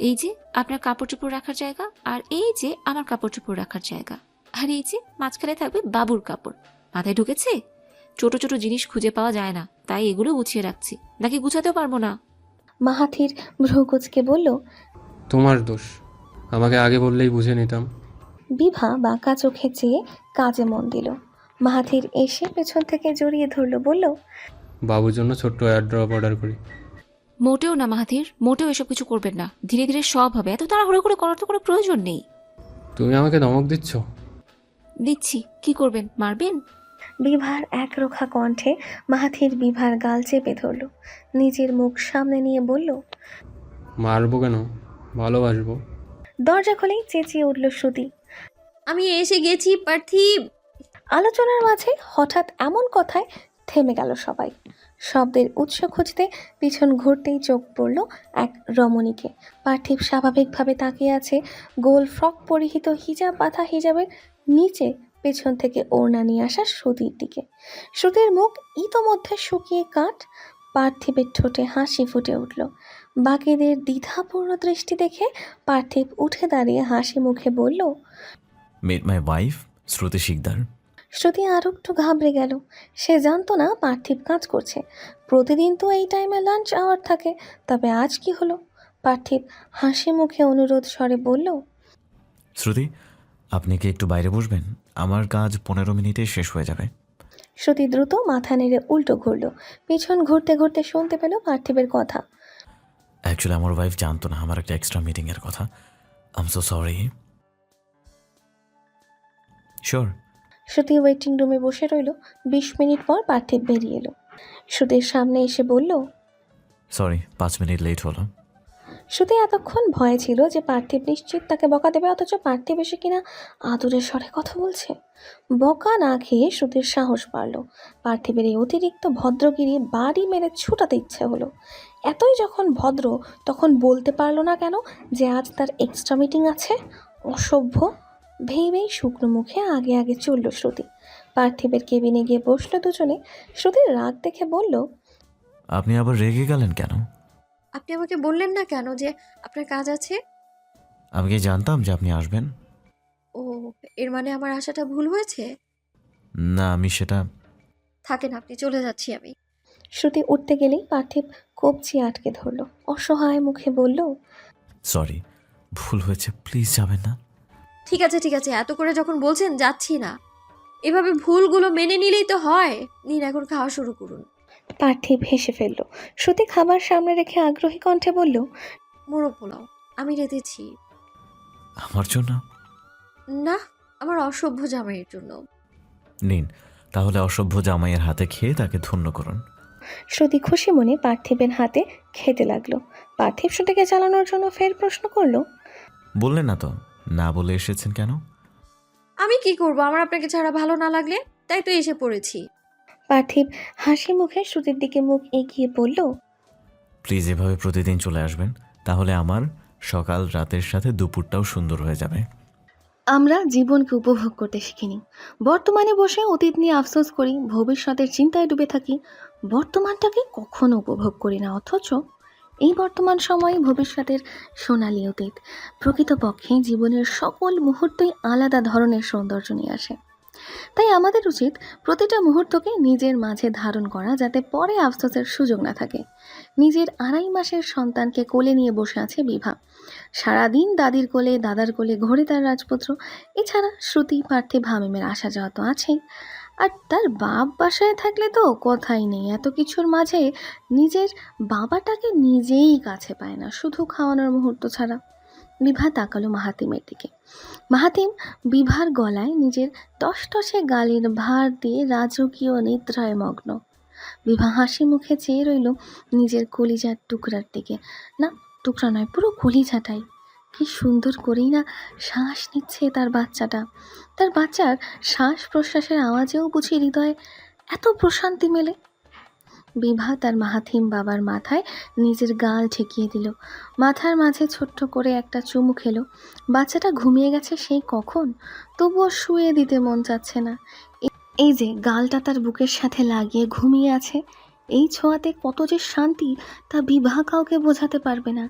এই যে আপনার কাপড় চোপড় রাখার জায়গা, আর এই যে আমার কাপড় চোপড় রাখার জায়গা, আর এই যে মাঝখানে থাকবে বাবুর কাপড়। মাথায় ঢুকেছে? ছোট ছোট জিনিস খুঁজে পাওয়া যায় না, তাই এগুলো গুছিয়ে রাখছি। নাকি গুছাতেও পারবো না? মাহাথির ভ্রুকুচকে বলল। তোমার দোষ, আমাকে আগে বললেই বুঝে নিতাম। বিভা বাঁকা চোখে চেয়ে কাজে মন দিল। মাহাথির এসে পেছন থেকে জড়িয়ে ধরল, বলল, বাবুর জন্য ছোট্ট এয়ারড্রপ অর্ডার করি। মোটেও না মাহাথির, মোটেও এসব কিছু করবেন না। ধীরে ধীরে সব হবে, এত তাড়াহুড়ো করে করার তো কোনো প্রয়োজন নেই। তুমি আমাকে ধমক দিচ্ছ? দিচ্ছি। কি করবেন, মারবেন? বিভার একরোখা কণ্ঠে মাহাথির বিভার গাল চেপে ধরল, নিজের মুখ সামনে নিয়ে বলল, মারবো কেন, ভালোবাসবো। দরজা খুলেই চেঁচিয়ে উঠল শ্রুতি। আমি এসে গেছি পার্থিব। আলোচনার মাঝে হঠাৎ এমন কথায় থেমে গেল সবাই। শব্দের উৎস খুঁজতে পিছন ঘুরতেই চোখ পড়ল এক রমণীকে। পার্থিব স্বাভাবিকভাবে তাকিয়ে আছে গোল ফ্রক পরিহিত হিজাব বাঁধা হিজাবের নিচে পেছন থেকে ওড়না নিয়ে আসা শ্রুতির দিকে। শ্রুতির মুখ ইতোমধ্যে শুকিয়ে কাঠ। পার্থিবের ঠোঁটে হাসি ফুটে উঠল। বাকিদের দ্বিধাপূর্ণ দৃষ্টি দেখে পার্থিব উঠে দাঁড়িয়ে হাসি মুখে বলল, মেট মাই ওয়াইফ শ্রুতি শিকদার। শ্রুতি আরও একটু ঘাবড়ে গেল। সে জানতো না পার্থিব কাজ করছে। প্রতিদিন তো এই টাইমে লাঞ্চ আওয়ার থাকে, তবে আজ কি হলো? পার্থিব হাসি মুখে অনুরোধ স্বরে বলল, শ্রুতি, আপনি কি একটু বাইরে বসবেন? আমার কাজ 15 মিনিটে শেষ হয়ে যাবে। শ্রুতি দ্রুত মাথা নেড়ে উল্টো ঘুরল। পিছন ঘুরতে ঘুরতে শুনতে পেল পার্থিবের কথা। অ্যাকচুয়ালি আমার ওয়াইফ জানতো না আমার একটা এক্সট্রা মিটিংয়ের কথা। I am so sorry. Sure. Shruti waiting রুমে বসে রইল। 20 মিনিট পর পার্থিব বেরিয়ে এলো। শ্রুতির সামনে এসে বলল, সরি 5 মিনিট লেট হলো। শ্রুতি এতক্ষণ ভয়ে ছিল যে পার্থিব নিশ্চিত তাকে বকা দেবে, অথচ পার্থিব এসে কিনা আদরের স্বরে কথা বলছে। বকা না খেয়ে শ্রুতির সাহস বাড়ল। পার্থিবের এই অতিরিক্ত ভদ্রগিরি বাড়ি মেরে ছুটাতে ইচ্ছে হলো। এতই যখন ভদ্র, তখন বলতে পারলো না কেন যে আজ তার এক্সট্রা মিটিং আছে? অসভ্য ভেবেই শুকনো মুখে আগে আগে চলল শ্রুতি। পার্থিবের কেবিনে গিয়ে বসলো দুজনে। শ্রুতির রাগ দেখে বলল, আপনি আবার রেগে গেলেন কেন? আপনি আমাকে বললেন না কেন যে আপনার কাজ আছে? আমি কি জানতাম যে আপনি আসবেন? ও, এর মানে আমার আশাটা ভুল হয়েছে? না, আমি সেটা... থাকেন আপনি, চলে যাচ্ছি আমি। শ্রুতি উঠতে গেলেই পার্থিব কবজি আটকে ধরল। অসহায় মুখে বলল, সরি, ভুল হয়েছে, প্লিজ যাবেন না। ঠিক আছে ঠিক আছে, এত করে যখন বলছেন যাচ্ছি না। এভাবে ভুলগুলো মেনে নিলেই তো হয়। নিন এখন খাওয়া শুরু করুন। পার্থিব হেসে ফেলল। শ্রুতি খাবার সামনে রেখে আগ্রহী কণ্ঠে বলল, মোরগ পোলাও আমি রেঁধেছি। আমার জন্য? না, আমার অসভ্য জামাইয়ের জন্য। নিন, তাহলে অসভ্য জামাইয়ের হাতে খেয়ে তাকে ধন্য করুন। শ্রুতি খুশি মনে পার্থিবের হাতে খেতে লাগলো। পার্থিব শ্রুতিকে চালানোর জন্য ফের প্রশ্ন করল, বললেন না তো, না বলে এসেছেন কেন? আমি কি করব, আমার আপনাকে ছাড়া ভালো না লাগলে? তাই তো এসে পড়েছি। পার্থিব হাসি মুখে শ্রুতির দিকে মুখ এগিয়ে বলল, প্লিজ এভাবে প্রতিদিন চলে আসবেন, তাহলে আমার সকাল রাতের সাথে দুপুরটাও সুন্দর হয়ে যাবে। আমরা জীবনকে উপভোগ করতে শিখিনি। বর্তমানে বসে অতীত নিয়ে আফসোস করি, ভবিষ্যতের চিন্তায় ডুবে থাকি। বর্তমানটাকে কখনো উপভোগ করি না, অথচ এই বর্তমান সময়ে ভবিষ্যতের সোনালী অতীত। প্রকৃতপক্ষে জীবনের সকল মুহূর্তই আলাদা ধরনের সৌন্দর্য নিয়ে আসে। তাই আমাদের উচিত প্রতিটা মুহূর্তকে নিজের মাঝে ধারণ করা, যাতে পরে আফসোসের সুযোগ না থাকে। নিজের 2.5 মাসের সন্তানকে কোলে নিয়ে বসে আছে বিভা। সারাদিন দাদির কোলে দাদার কোলে ঘোরে তার রাজপুত্র। এছাড়া শ্রুতি, পার্থিব, হামিমের আসা যাওয়া তো আছেই। আর তার বাপ বাসায় থাকলে তো কথাই নেই। এত কিছুর মাঝে নিজের বাবাটাকে নিজেই কাছে পায় না, শুধু খাওয়ানোর মুহূর্ত ছাড়া। বিভা তাকালো মাহাতিমের দিকে। মাহাতিম বিভার গলায় নিজের টসটসে গালের ভার দিয়ে রাজকীয় নিদ্রায় মগ্ন। বিভা হাসি মুখে চেয়ে রইল নিজের কলিজার টুকরার দিকে। না, টুকরা নয়, পুরো কলিজাটাই। কি সুন্দর করেই না শ্বাস নিচ্ছে তার বাচ্চাটা। তার বাচ্চার শ্বাস প্রশ্বাসের আওয়াজেও বুঝি হৃদয়ে এত প্রশান্তি মেলে। বিভা তার মাহাথিম বাবার মাথায় নিজের গাল ঠেকিয়ে দিল। মাথার মাঝে ছোট্ট করে একটা চুমু খেলো। বাচ্চাটা ঘুমিয়ে গেছে সেই কখন, তবুও শুয়ে দিতে মন চাচ্ছে না। এই যে গালটা তার বুকের সাথে লাগিয়ে ঘুমিয়ে আছে, এই ছোঁয়াতে কত যে শান্তি তা বিভা কাউকে বোঝাতে পারবে না।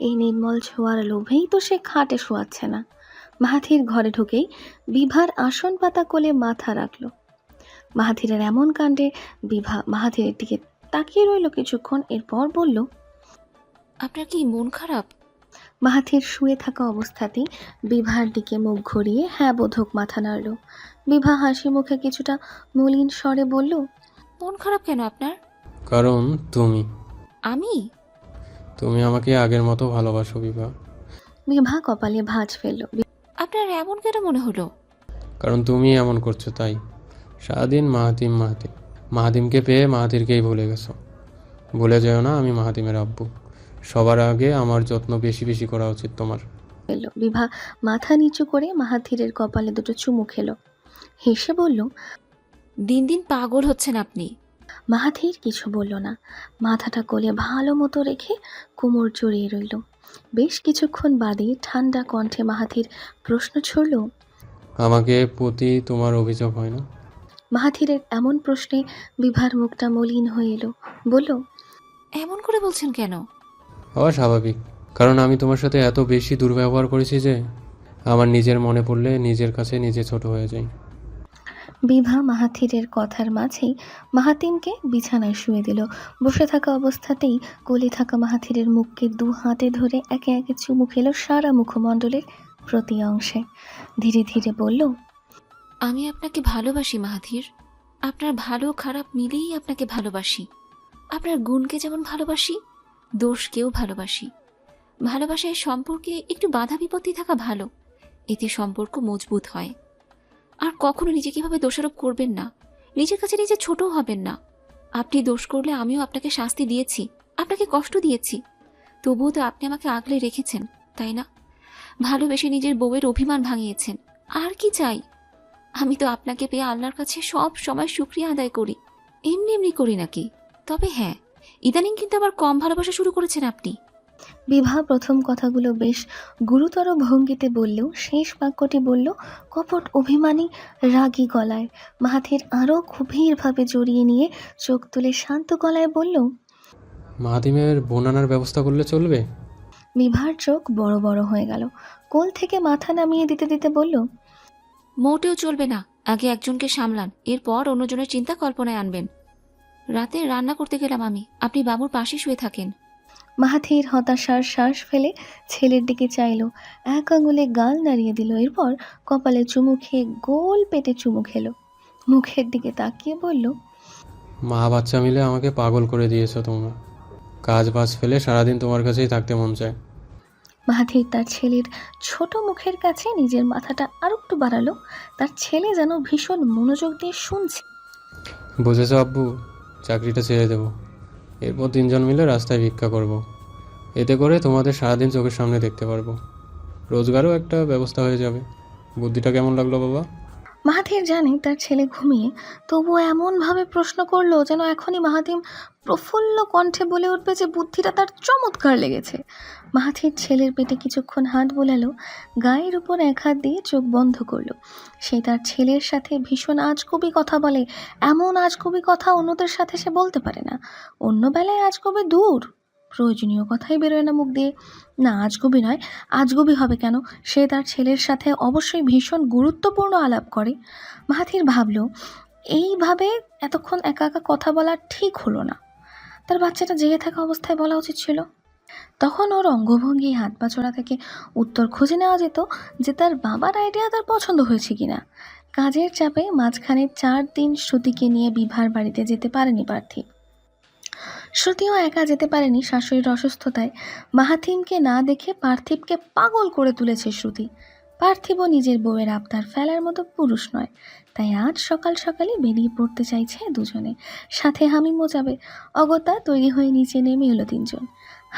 এই নির্মল ছোঁয়ার লোভেই তো সে খাটে শোয়াচ্ছে না। মাহাথির ঘরে ঢুকেই বিভার আসন পাতা কোলে মাথা রাখল। মাহাথিরের এমন কাণ্ডে বিভা মাহাথিরের দিকে তাকিয়ে রইল কিছুক্ষণ, এরপর বলল, আপনার কি মন খারাপ? মাহাথির শুয়ে থাকা অবস্থাতেই বিভার দিকে মুখ ঘুরিয়ে হ্যাঁ বোধক মাথা নাড়ল। বিভা হাসি মুখে কিছুটা মলিন স্বরে বলল, মন খারাপ কেন আপনার? কারণ আমি? তুমি আমাকে আগের মতো ভালোবাসো বিভা। বিভা কপালে ভাঁজ ফেলল। আপনার এমন কেন মনে হলো? কারণ তুমি এমন করছো তাই। সারাদিন মাহাতিম মাহাতিমকে পেয়ে মাহাতিরকেই ভুলে গেছো। ভুলে যেও না আমি মাহাতিমের আব্বু। সবার আগে আমার যত্ন বেশি বেশি করা উচিত তোমার। বিভা মাথা নিচু করে মাহাথিরের কপালে দুটো চুমু খেলো, হেসে বলল, দিন দিন পাগল হচ্ছেন আপনি। মাহাথির কিছু বলল না, মাথাটা কোলে ভালো মতো রেখে কোমর জড়িয়ে রইল। বেশ কিছুক্ষণ বাদে ঠান্ডা কণ্ঠে মাহাথির প্রশ্ন ছুড়ল, আমাকে প্রতি তোমার অভিযোগ হয় না? মাহাথিরের এমন প্রশ্নে বিভার মুখটা মলিন হয়ে এলো। বলল, এমন করে বলছেন কেন? হওয়া স্বাভাবিক, কারণ আমি তোমার সাথে এত বেশি দুর্ব্যবহার করেছি যে আমার নিজের মনে পড়লে নিজের কাছে নিজে ছোট হয়ে যাই। বিভা মাহাথিরের কথার মাঝেই মাহাতিমকে বিছানায় শুয়ে দিল। বসে থাকা অবস্থাতেই কোলে থাকা মাহাথিরের মুখকে দু হাতে ধরে একে একে চুমু খেল সারা মুখমণ্ডলের প্রতি অংশে। ধীরে ধীরে বলল, আমি আপনাকে ভালোবাসি মাহাথির। আপনার ভালো খারাপ মিলেই আপনাকে ভালোবাসি। আপনার গুণকে যেমন ভালোবাসি, দোষকেও ভালোবাসি। ভালোবাসায় সম্পর্কে একটু বাধা বিপত্তি থাকা ভালো, এতে সম্পর্ক মজবুত হয়। আর কখনো নিজেকে এভাবে দোষারোপ করবেন না, নিজের কাছে নিজে ছোটও হবেন না। আপনি দোষ করলে আমিও আপনাকে শাস্তি দিয়েছি, আপনাকে কষ্ট দিয়েছি, তবুও তো আপনি আমাকে আগলে রেখেছেন, তাই না? ভালোবেসে নিজের বউয়ের অভিমান ভাঙিয়েছেন। আর কি চাই? আমি তো আপনাকে পেয়ে আল্লাহর কাছে সব সময় শুকরিয়া আদায় করি, এমনি এমনি করি নাকি? তবে হ্যাঁ, ইদানিং কিন্তু আবার কম ভালোবাসা শুরু করেছেন আপনি। বিভা প্রথম কথাগুলো বেশ গুরুতর ভঙ্গিতে বললেও শেষ বাক্যটি বলল কপট অভিমানী রাগী গলায়। মাহাথির আরও গভীরভাবে জড়িয়ে নিয়ে চোখ তুলে শান্ত গলায় বলল, মাহাতিমের বোন আনার ব্যবস্থা করলে চলবে? বিভার চোখ বড় বড় হয়ে গেল। কোল থেকে মাথা নামিয়ে দিতে দিতে বলল, মোটেও চলবে না। আগে একজনকে সামলান, এরপর অন্যজনের চিন্তা কল্পনায় আনবেন। রাতে রান্না করতে গেলাম আমি, আপনি বাবুর পাশে শুয়ে থাকেন। মাহাথির হতাশার শ্বাস ফেলে ছেলের দিকে চাইল, এক আঙুলে গাল নাড়িয়ে দিল, এরপর কপালে চুমু খেয়ে গোল পেটে চুমু খেলো। মুখের দিকে তাকিয়ে বলল, মা বাচ্চা মিলে আমাকে পাগল করে দিয়েছো তোমরা। কাজ বাজ ফেলে সারাদিন তোমার কাছেই থাকতে মন চায়। মাহাথির তার ছেলের ছোট মুখের কাছে নিজের মাথাটা আর একটু বাড়ালো। তার ছেলে যেন ভীষণ মনোযোগ দিয়ে শুনছে। বুঝেছো আব্বু, চাকরিটা ছেড়ে দেবো। এরপর তিনজন মিলে রাস্তায় ভিক্ষা করব। এতে করে তোমাদের সারাদিন চোখের সামনে দেখতে পারবো, রোজগারও একটা ব্যবস্থা হয়ে যাবে। বুদ্ধিটা কেমন লাগলো বাবা? মাহাথির জানে তার ছেলে ঘুমিয়ে, তবুও এমনভাবে প্রশ্ন করলো যেন এখনই মাহাতিম প্রফুল্ল কণ্ঠে বলে উঠবে যে বুদ্ধিটা তার চমৎকার লেগেছে। মাহাথির ছেলের পেটে কিছুক্ষণ হাত বোলালো, গায়ের উপর এক হাত দিয়ে চোখ বন্ধ করলো। সে তার ছেলের সাথে ভীষণ আজগুবি কথা বলে, এমন আজগুবি কথা অন্যদের সাথে সে বলতে পারে না। অন্য বেলায় আজগুবি দূর, প্রয়োজনীয় কথাই বেরোয় না মুখ দিয়ে। না, আজগুবি নয়, আজগুবি হবে কেন? সে তার ছেলের সাথে অবশ্যই ভীষণ গুরুত্বপূর্ণ আলাপ করে। মাহাথির ভাবল, এইভাবে এতক্ষণ একা একা কথা বলা ঠিক হলো না, তার বাচ্চাটা জেগে থাকা অবস্থায় বলা উচিত ছিল। তখন ওর অঙ্গভঙ্গি হাত পা চড়া থেকে উত্তর খুঁজে নেওয়া যেত যে তার বাবার আইডিয়া তার পছন্দ হয়েছে কিনা। কাজের চাপে মাঝখানে 4 দিন শ্রুতিকে নিয়ে বিভার বাড়িতে যেতে পারেনি পার্থিব। শ্রুতিও একা যেতে পারেনি শাশুড়ির অসুস্থতায়। মাহাতিমকে না দেখে পার্থিবকে পাগল করে তুলেছে শ্রুতি। পার্থিবও নিজের বউয়ের আবদার ফেলার মতো পুরুষ নয়, তাই আজ সকাল সকালে বেরিয়ে পড়তে চাইছে দুজনে। সাথে হামিমও যাবে। অগত্যা তৈরি হয়ে নিচে নেমে এলো 3 জন।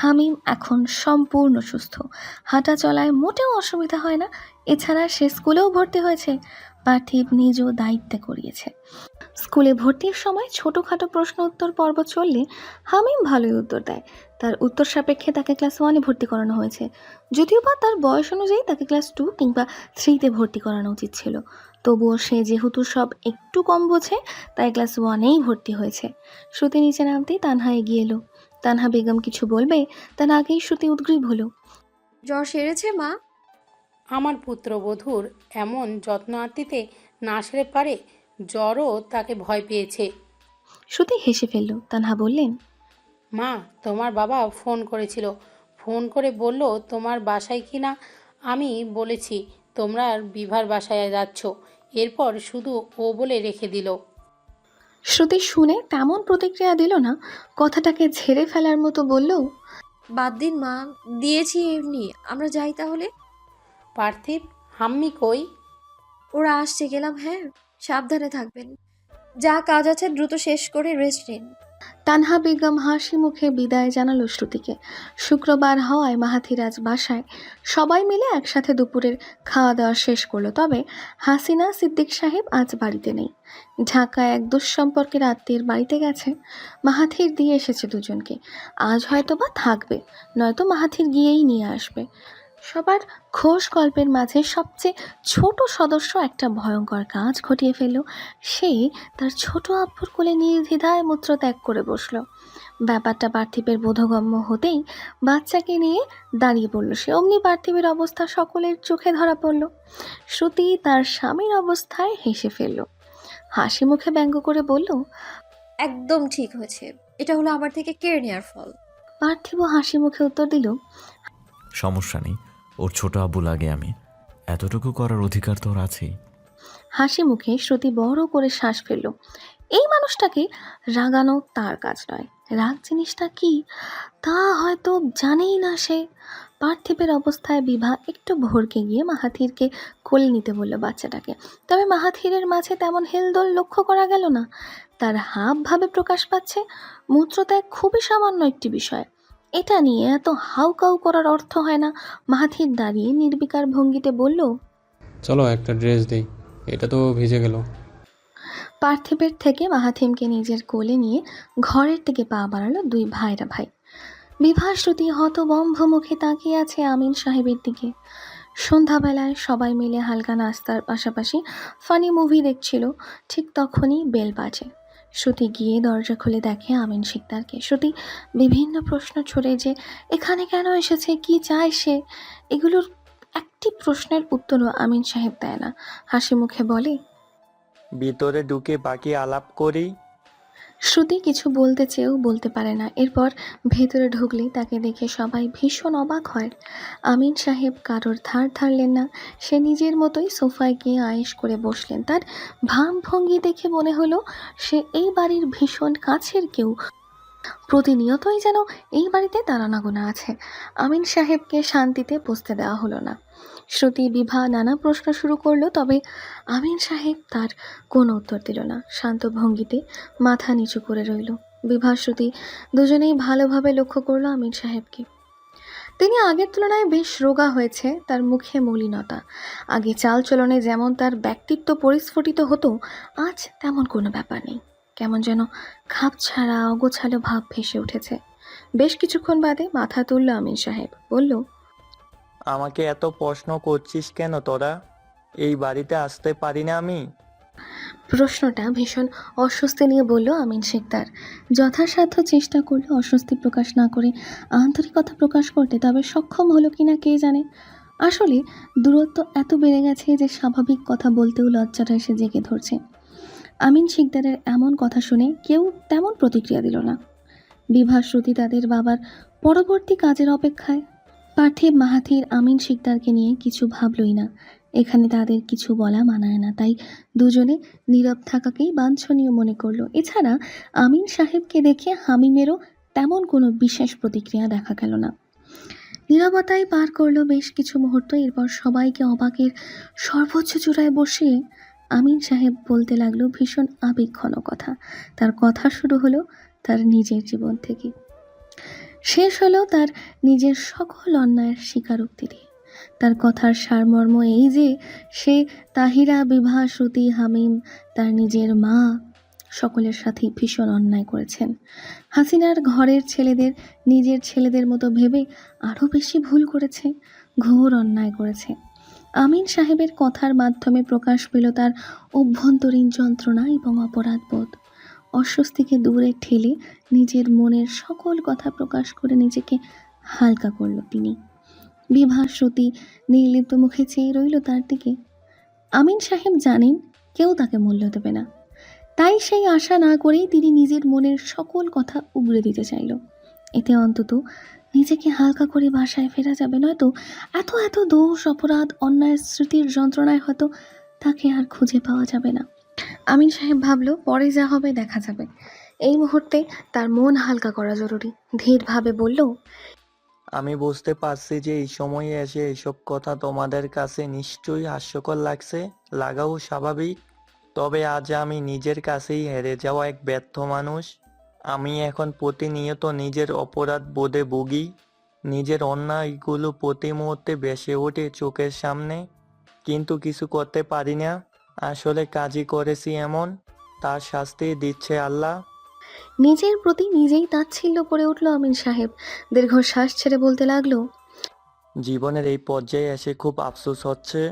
হামিম এখন সম্পূর্ণ সুস্থ, হাঁটা চলায় মোটেও অসুবিধা হয় না। এছাড়া সে স্কুলেও ভর্তি হয়েছে, পার্থিব নিজও দায়িত্বে করিয়েছে। স্কুলে ভর্তির সময় ছোটোখাটো প্রশ্ন উত্তর পর্ব চললে হামিম ভালোই উত্তর দেয়। তার উত্তর সাপেক্ষে তাকে ক্লাস 1-এ ভর্তি করানো হয়েছে, যদিও বা তার বয়স অনুযায়ী তাকে ক্লাস 2 কিংবা 3-তে ভর্তি করানো উচিত ছিল। তবুও সে যেহেতু সব একটু কম বোঝে, তাই ক্লাস 1-এই ভর্তি হয়েছে। শ্রুতি নিচে নামতেই তানহা এগিয়ে এলো। তানহা বেগম কিছু বলবে তার আগেই শ্রুতি উদ্গ্রীব হলো। জ্বর সেরেছে মা? আমার পুত্রবধূর এমন যত্ন আত্মীতে না সেরে পারে, জ্বরও তাকে ভয় পেয়েছে। শ্রুতি হেসে ফেলল। তানহা বললেন, মা, তোমার বাবা ফোন করেছিল, ফোন করে বলল তোমার বাসায় কি না। আমি বলেছি তোমরা বিভার বাসায় যাচ্ছ, এরপর শুধু ও বলে রেখে দিল। শ্রুতি শুনে তেমন প্রতিক্রিয়া দিল না, কথাটাকে ঝেড়ে ফেলার মতো বলল, বাদ দিন মা, দিয়েছি এমনি। আমরা যাই তাহলে। পার্থিব, হাম্মি কই? ওরা আসছে, গেলাম। হ্যাঁ, সাবধানে থাকবেন। যা কাজ আছে দ্রুত শেষ করে রেস্ট নিন। তানহা বেগম হাসি মুখে বিদায় জানালো শ্রুতিকে। শুক্রবার হওয়ায় মাহাথির আজ বাসায়। সবাই মিলে একসাথে দুপুরের খাওয়া দাওয়া শেষ করলো। তবে হাসিনা সিদ্দিক সাহেব আজ বাড়িতে নেই। ঢাকায় এক দুঃসম্পর্কের আত্মীয়ের বাড়িতে গেছে। মাহাথির দিয়ে এসেছে দুজনকে। আজ হয়তো বা থাকবে, নয়তো মাহাথির গিয়েই নিয়ে আসবে। সবার খোশ গল্পের মাঝে সবচেয়ে ছোট সদস্য একটা ভয়ঙ্কর কাজ ঘটিয়ে ফেলল। সে তার ছোট আব্বুর কোলে নির্দ্বিধায় মূত্রত্যাগ করে বসল। ব্যাপারটা পার্থিবের বোধগম্য হতেই বাচ্চাকে নিয়ে দাঁড়িয়ে পড়ল সে। অমনি পার্থিবের অবস্থা সকলের চোখে ধরা পড়ল। শ্রুতি তার স্বামীর অবস্থায় হেসে ফেলল, হাসি মুখে ব্যঙ্গ করে বলল, একদম ঠিক হয়েছে। এটা হলো আমার থেকে কেড়ে নেওয়ার ফল। পার্থিবও হাসি মুখে উত্তর দিল, সমস্যা নেই, ওর ছোট আব্বু লাগে আমি, এতটুকু করার অধিকার তো ওর আছেই। হাসি মুখে শ্রুতি বড় করে শ্বাস ফেলল। এই মানুষটাকে রাগানো তার কাজ নয়। রাগ জিনিসটা কি তা হয়তো জানেই না সে। পার্থিবের অবস্থায় বিভা একটু ভরকে গিয়ে মাহাথিরকে কোলে নিতে বলল বাচ্চাটাকে। তবে মাহাথিরের মাঝে তেমন হেলদোল লক্ষ্য করা গেল না। তার হাব ভাবে প্রকাশ পাচ্ছে মূত্রত্যাগ খুবই সামান্য একটি বিষয়। এটা নিয়ে এত হাউকাউ করার অর্থ হয় না। মাহাথির দাঁড়িয়ে নির্বিকার ভঙ্গিতে বলল, চলো একটা ড্রেস দিই, এটা তো ভিজে গেল। পার্থিবের থেকে মাহাথিমকে নিজের কোলে নিয়ে ঘরের দিকে পা বাড়ালো দুই ভাইরা ভাই। বিভা শ্রুতি হতবম্ব মুখে তাকিয়ে আছে আমিন সাহেবের দিকে। সন্ধ্যাবেলায় সবাই মিলে হালকা নাস্তার পাশাপাশি ফানি মুভি দেখছিল। ঠিক তখনই বেল বাজে। শ্রুতি গিয়ে দরজা খুলে দেখে আমিন শিকদারকে। শ্রুতি বিভিন্ন প্রশ্ন ছড়ে যে এখানে কেন এসেছে, কি চায় সে, এগুলোর একটি প্রশ্নের উত্তরও আমিন সাহেব দেয় না। হাসি মুখে বলে, ভিতরে ঢুকে বাকি আলাপ করি। শ্রুতি কিছু বলতে চেয়েও বলতে পারে না। এরপর ভেতরে ঢুকলেই তাকে দেখে সবাই ভীষণ অবাক হয়। আমিন সাহেব কারোর ধার ধারলেন না। সে নিজের মতোই সোফায় গিয়ে আয়েশ করে বসলেন। তার ভাবভঙ্গি দেখে মনে হলো সে এই বাড়ির ভীষণ কাছের কেউ। প্রতিনিয়তই যেন এই বাড়িতে তার আনাগোনা আছে। আমিন সাহেবকে শান্তিতে বসতে দেওয়া হলো না। শ্রুতি বিভা নানা প্রশ্ন শুরু করলো, তবে আমিন সাহেব তার কোনো উত্তর দিল না। শান্ত ভঙ্গিতে মাথা নিচু করে রইল। বিভা শ্রুতি দুজনেই ভালোভাবে লক্ষ্য করলো আমিন সাহেবকে। তিনি আগের তুলনায় বেশ রোগা হয়েছে। তার মুখে মলিনতা। আগে চালচলনে যেমন তার ব্যক্তিত্ব পরিস্ফুটিত হতো, আজ তেমন কোনো ব্যাপার নেই। কেমন যেন খাপ ছাড়া অগোছালো ভাব ভেসে উঠেছে। বেশ কিছুক্ষণ বাদে মাথা তুলল আমিন সাহেব, বলল, আমাকে এত প্রশ্ন করছিস কেন তোরা? এই বাড়িতে আসতে পারি না আমি? প্রশ্নটা ভীষণ অস্বস্তি নিয়ে বলল আমিন শিকদার। যথাসাধ্য চেষ্টা করলো অস্বস্তি প্রকাশ না করে আন্তরিকতা প্রকাশ করতে, তবে সক্ষম হলো কিনা কে জানে। আসলে দূরত্ব এত বেড়ে গেছে যে স্বাভাবিক কথা বলতেও লজ্জাটা এসে জেগে ধরছে। আমিন শিকদারের এমন কথা শুনে কেউ তেমন প্রতিক্রিয়া দিল না। বিভা শ্রুতি তাদের বাবার পরবর্তী কাজের অপেক্ষায়। পার্থিব মাহাথির আমিন শিকদারকে নিয়ে কিছু ভাবলই না। এখানে তাদের কিছু বলা মানায় না, তাই দুজনে নীরব থাকাকেই বাঞ্ছনীয় মনে করলো। এছাড়া আমিন সাহেবকে দেখে হামিমেরও তেমন কোনো বিশেষ প্রতিক্রিয়া দেখা গেল না। নীরবতায় পার করলো বেশ কিছু মুহূর্ত। এরপর সবাইকে অবাকের সর্বোচ্চ চূড়ায় বসিয়ে আমিন সাহেব বলতে লাগলো ভীষণ আবেগঘন কথা। তার কথা শুরু হলো তার নিজের জীবন থেকে, শেষ হলো তার নিজের সকল অন্যায়ের স্বীকারোক্তি দিয়ে। তার কথার সারমর্ম এই যে সে তাহিরা, বিভা, শ্রুতি, হামিম, তার নিজের মা, সকলের সাথেই ভীষণ অন্যায় করেছেন। হাসিনার ঘরের ছেলেদের নিজের ছেলেদের মতো ভেবে আরও বেশি ভুল করেছে, ঘোর অন্যায় করেছে। আমিন সাহেবের কথার মাধ্যমে প্রকাশ পেল তার অভ্যন্তরীণ যন্ত্রণা এবং অপরাধবোধ। অস্বস্তিকে দূরে ঠেলে নিজের মনের সকল কথা প্রকাশ করে নিজেকে হালকা করল তিনি। বিভা শ্রুতি নির্লিপ্ত মুখে চেয়ে রইল তার দিকে। আমিন সাহেব জানেন কেউ তাকে মূল্য দেবে না, তাই সেই আশা না করেই তিনি নিজের মনের সকল কথা উগড়ে দিতে চাইল। এতে অন্তত নিজেকে হালকা করে বাসায় ফেরা যাবে, নয়তো এত এত দোষ, অপরাধ, অন্যায়ের স্মৃতির যন্ত্রণায় হয়তো তাকে আর খুঁজে পাওয়া যাবে না। আমিন সাহেব ভাবল পরে যা হবে দেখা যাবে, এই মুহূর্তে তার মন হালকা করা জরুরি। ধীরভাবে বলল, আমি বুঝতে পারছি যে এই সময়ে এসে এসব কথা তোমাদের কাছে নিশ্চয়ই হাস্যকর লাগছে, লাগাও স্বাভাবিক। তবে আজ আমি নিজের কাছেই হেরে যাওয়া এক ব্যর্থ মানুষ। আমি এখন প্রতিনিয়ত নিজের অপরাধ বোধে ভুগি, নিজের অন্যায়গুলো প্রতি মুহূর্তে ভেসে ওঠে চোখের সামনে, কিন্তু কিছু করতে পারি না। আসলে কাজই করেছি এমন, তার শাস্তি দিচ্ছে আল্লাহ। নিজের প্রতি নিজেই তাচ্ছিল্য করে উঠল আমিন সাহেব। দীর্ঘশ্বাস ছেড়ে বলতে লাগলো, জীবনের এই পর্যায়ে এসে খুব আফসোস হচ্ছে।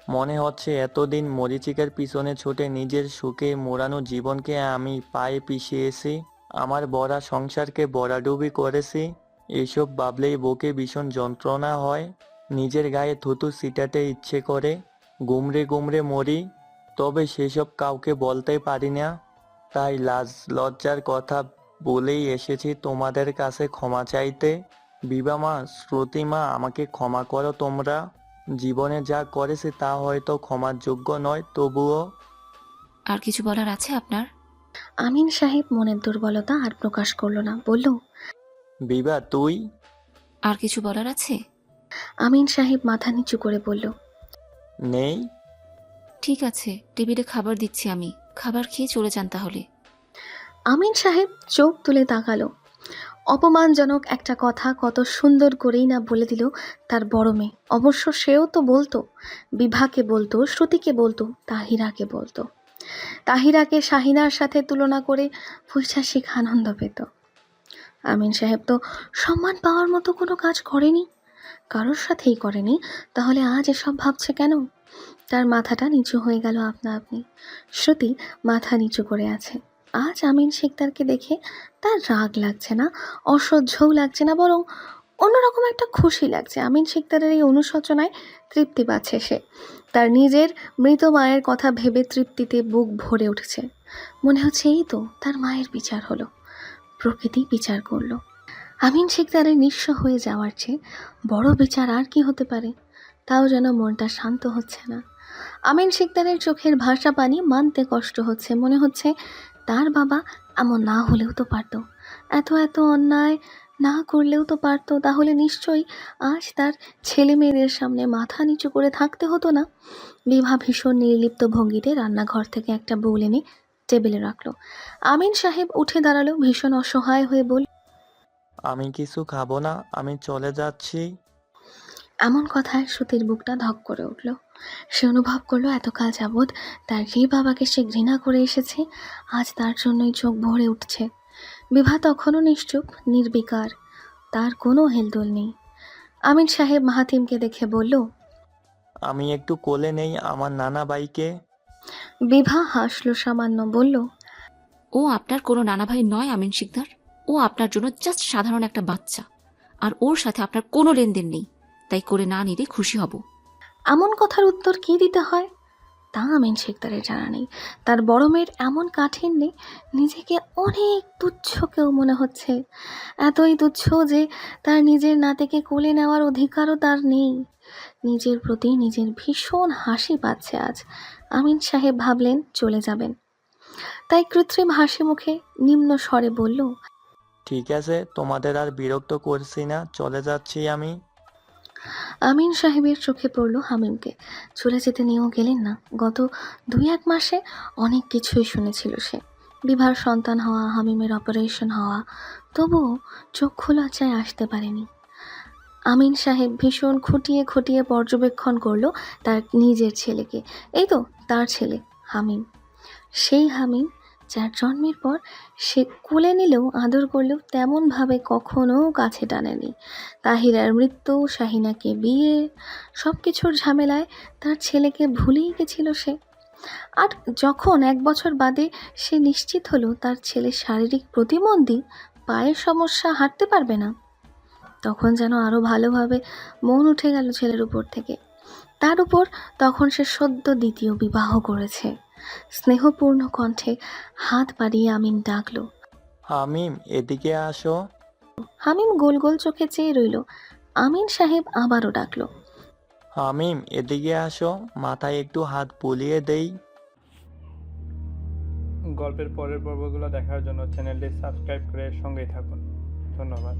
মনে হচ্ছে এতদিন মরীচিকার পিছনে ছুটে নিজের সুখে মোড়ানো জীবনকে আমি পায়ে পিষিয়েছি, আমার বড়া সংসারকে বড়াডুবি করেছি। এইসব ভাবলেই বুকে ভীষণ যন্ত্রণা হয়, নিজের গায়ে থুতু ছিটাতে ইচ্ছে করে, গুমড়ে গুমড়ে মরি। তবে সেসব কাউকে বলতে পারি না, তাই লাজ লজ্জার কথা বলেই এসেছি তোমাদের কাছে ক্ষমা চাইতে। বিভা মা, শ্রুতি মা, আমাকে ক্ষমা করো তোমরা। জীবনে যা করেছি তা হয়তো ক্ষমার যোগ্য নয়, তবুও। আর কিছু বলার আছে আপনার? আমিন সাহেব মনের দুর্বলতা আর প্রকাশ করল না, বলল, বিভা তুই? আর কিছু বলার আছে? আমিন সাহেব মাথা নিচু করে বলল, নেই। ঠিক আছে, টেবিলে খাবার দিচ্ছি আমি, খাবার খেয়ে চলে যান তাহলে। আমিন সাহেব চোখ তুলে তাকালো। অপমানজনক একটা কথা কত সুন্দর করেই না বলে দিল তার বড় মেয়ে। অবশ্য সেও তো বলতো, বিভাকে বলতো, শ্রুতিকে বলতো, তাহিরাকে বলতো। তাহিরাকে শাহিনার সাথে তুলনা করে পৈশাসিক আনন্দ পেত। আমিন সাহেব তো সম্মান পাওয়ার মতো কোনো কাজ করেনি, কারোর সাথেই করেনি, তাহলে আজ এসব ভাবছে কেন? তার মাথাটা নিচু হয়ে গেল আপনা আপনি। শ্রুতি মাথা নিচু করে আছে। আজ আমিন শিকদারকে দেখে তার রাগ লাগছে না, অসহ্যও লাগছে না, বরং অন্যরকম একটা খুশি লাগছে। আমিন শিকদারের এই অনুশোচনায় তৃপ্তি পাচ্ছে সে। তার নিজের মৃত মায়ের কথা ভেবে তৃপ্তিতে বুক ভরে উঠেছে। মনে হচ্ছে এই তো তার মায়ের বিচার হলো, প্রকৃতি বিচার করলো। আমিন শিকদারের নিঃস্ব হয়ে যাওয়ার চেয়ে বড় বিচার আর কি হতে পারে? তাও যেন মনটা শান্ত হচ্ছে না। আমিন শিকদারের চোখের ভাষা পানি মানতে কষ্ট হচ্ছে। মনে হচ্ছে তার বাবা এমন না হলেও তো পারতো, এত এত অন্যায় না করলেও তো পারতো। তাহলে নিশ্চয়ই আজ তার ছেলে মেয়েদের সামনে মাথা নিচু করে থাকতে হতো না। বিভা ভীষণ নির্লিপ্ত ভঙ্গিতে রান্নাঘর থেকে একটা বোল এনে টেবিলে রাখলো। আমিন সাহেব উঠে দাঁড়ালো, ভীষণ অসহায় হয়ে বলল, আমি কিছু খাবো না, আমি চলে যাচ্ছি। এমন কথায় শ্রুতির বুকটা ধক করে উঠল। সে অনুভব করলো এতকাল যাবৎ তার যে বাবাকে সে ঘৃণা করে এসেছে, আজ তার জন্যই চোখ ভরে উঠছে। বিভা তখনও নিশ্চুপ, নির্বিকার, তার কোনো হেলদোল নেই। আমিন সাহেব মাহাতিমকে দেখে বলল, আমি একটু কোলে নেই আমার নানা ভাইকে। বিভা হাসলো সামান্য, বলল, ও আপনার কোনো নানা ভাই নয় আমিন শিকদার, ও আপনার জন্য জাস্ট সাধারণ একটা বাচ্চা, আর ওর সাথে আপনার কোনো লেনদেন নেই, তাই করে না নিলে খুশি হব। এমন কথার উত্তর কি দিতে হয় তা আমিন শিকদারের জানা নেই। তার বড় মেয়ের এমন কাঠিন্যে নিজেকে অনেক তুচ্ছ কেউ মনে হচ্ছে, এতই তুচ্ছ যে তার নিজের নাতিকে কোলে নেওয়ার অধিকারও তার নেই। নিজের প্রতি নিজের ভীষণ হাসি পাচ্ছে আজ। আমিন সাহেব ভাবলেন চলে যাবেন, তাই কৃত্রিম হাসি মুখে নিম্ন স্বরে বলল, ঠিক আছে, তোমাদের আর বিরক্ত করছি না, চলে যাচ্ছি আমি। আমিন সাহেবের চোখে পড়ল হামিমকে। চলে যেতে নিয়েও গেলেন না। গত 2-1 মাসে অনেক কিছুই শুনেছিল সে, বিভার সন্তান হওয়া, হামিমের অপারেশন হওয়া, তবুও চক্ষু লজ্জায় আসতে পারেনি। আমিন সাহেব ভীষণ খুঁটিয়ে খুঁটিয়ে পর্যবেক্ষণ করলো তার নিজের ছেলেকে। এই তো তার ছেলে হামিম, সেই হামিম যার জন্মের পর সে কোলে নিলেও আদর করলেও তেমনভাবে কখনো কাছে টানেনি। তাহিরার মৃত্যু, শাহিনাকে বিয়ে, সব কিছুর ঝামেলায় তার ছেলেকে ভুলেই গেছিল সে। আর যখন 1 বছর বাদে সে নিশ্চিত হলো তার ছেলে শারীরিক প্রতিবন্ধী, পায়ের সমস্যা, হাঁটতে পারবে না, তখন যেন আরও ভালোভাবে মন উঠে গেল ছেলের উপর থেকে। তার উপর তখন সে সদ্য দ্বিতীয় বিবাহ করেছে। স্নেহপূর্ণ কণ্ঠে হাত বাড়িয়ে আমিন ডাকলো। হামিম, এদিকে আসো। হামিম গোল গোল চোখে চেয়ে রইল। আমিন সাহেব আবারও ডাকলো। হামিম, এদিকে আসো, মাথায় একটু হাত বুলিয়ে দেই। গল্পের পরের পর্বগুলো দেখার জন্য চ্যানেলটি সাবস্ক্রাইব করে সঙ্গেই থাকুন। ধন্যবাদ।